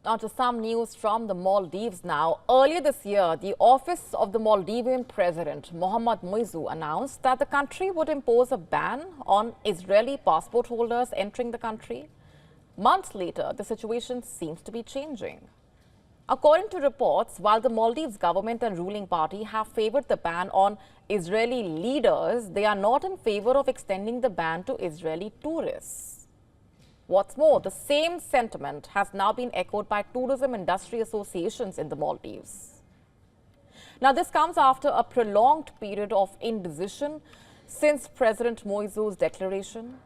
On to some news from the Maldives now. Earlier this year, the office of the Maldivian President Mohamed Muizzu announced that the country would impose a ban on Israeli passport holders entering the country. Months later, the situation seems to be changing. According to reports, while the Maldives government and ruling party have favoured the ban on Israeli leaders, they are not in favour of extending the ban to Israeli tourists. What's more, the same sentiment has now been echoed by tourism industry associations in the Maldives. Now, this comes after a prolonged period of indecision since President Muizzu's declaration.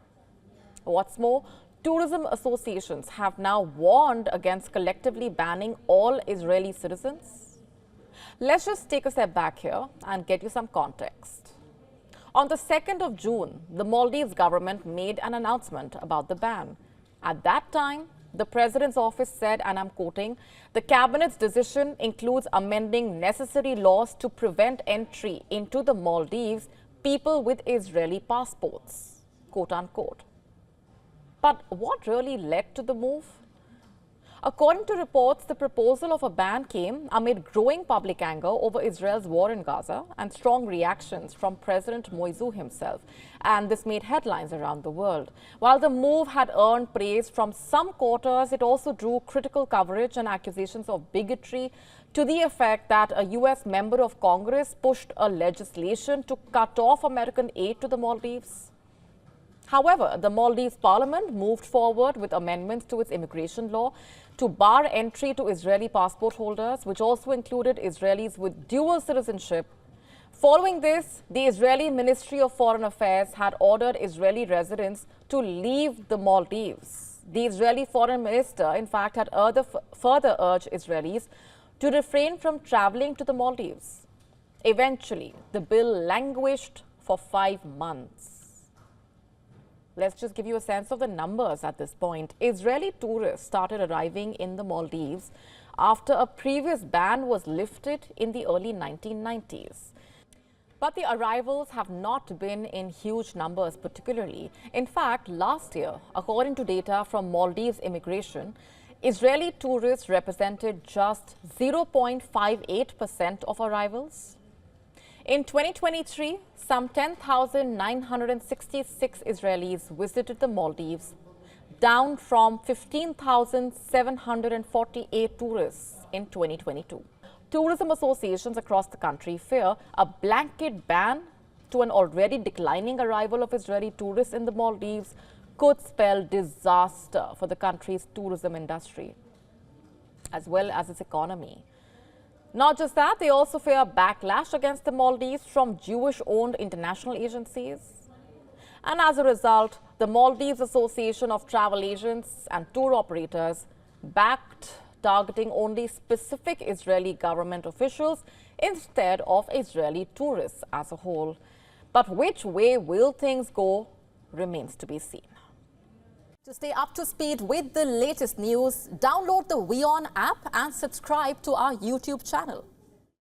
What's more, tourism associations have now warned against collectively banning all Israeli citizens. Let's just take a step back here and get you some context. On the 2nd of June, the Maldives government made an announcement about the ban. At that time, the president's office said, and I'm quoting, "The cabinet's decision includes amending necessary laws to prevent entry into the Maldives people with Israeli passports," quote unquote. But what really led to the move? According to reports, the proposal of a ban came amid growing public anger over Israel's war in Gaza and strong reactions from President Muizzu himself. And this made headlines around the world. While the move had earned praise from some quarters, it also drew critical coverage and accusations of bigotry to the effect that a U.S. member of Congress pushed a legislation to cut off American aid to the Maldives. However, the Maldives parliament moved forward with amendments to its immigration law to bar entry to Israeli passport holders, which also included Israelis with dual citizenship. Following this, the Israeli Ministry of Foreign Affairs had ordered Israeli residents to leave the Maldives. The Israeli foreign minister, in fact, had further urged Israelis to refrain from traveling to the Maldives. Eventually, the bill languished for 5 months. Let's just give you a sense of the numbers at this point. Israeli tourists started arriving in the Maldives after a previous ban was lifted in the early 1990s. But the arrivals have not been in huge numbers particularly. In fact, last year, according to data from Maldives Immigration, Israeli tourists represented just 0.58% of arrivals. In 2023, some 10,966 Israelis visited the Maldives, down from 15,748 tourists in 2022. Tourism associations across the country fear a blanket ban to an already declining arrival of Israeli tourists in the Maldives could spell disaster for the country's tourism industry, as well as its economy. Not just that, they also fear backlash against the Maldives from Jewish-owned international agencies. And as a result, the Maldives Association of Travel Agents and Tour Operators backed targeting only specific Israeli government officials instead of Israeli tourists as a whole. But which way will things go remains to be seen. To stay up to speed with the latest news, download the WION app and subscribe to our YouTube channel.